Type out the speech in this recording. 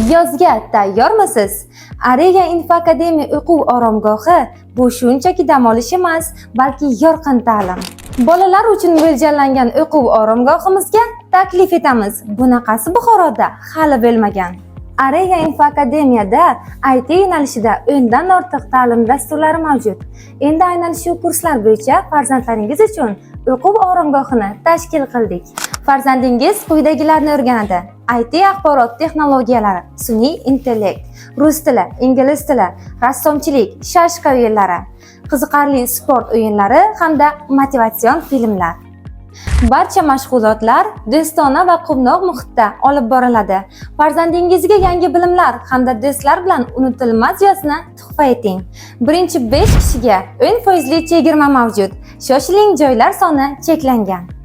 Yozga tayyormisiz? Areya Info Akademiya o'quv oromgohi bu shunchaki dam olish emas, balki yorqin ta'lim. Bolalar uchun mo'ljallangan o'quv oromgohimizga taklif etamiz. Bunaqasi Buxoroda hali bo'lmagan. Areya Info Akademiyada IT yo'nalishida 10 dan ortiq ta'lim dasturlari mavjud. Endi aynan shu kurslar bo'yicha farzandlaringiz uchun o'quv oromgohini tashkil qildik. Farzandingiz quyidagilarni o'rganadi: IT axborot texnologiyalari, sun'iy intellekt, rus tili, ingliz tili, rassomchilik, shashka o'yinlari, qiziqarli sport o'yinlari hamda motivatsion filmlar. Barcha mashg'ulotlar do'stona va quvnoq muhitda olib boriladi. Farzandingizga yangi bilimlar hamda do'stlar bilan unutilmas yozni tuhfa eting. Birinchi 5 kishiga 10% chegirma mavjud. Shoshiling, joylar soni cheklangan.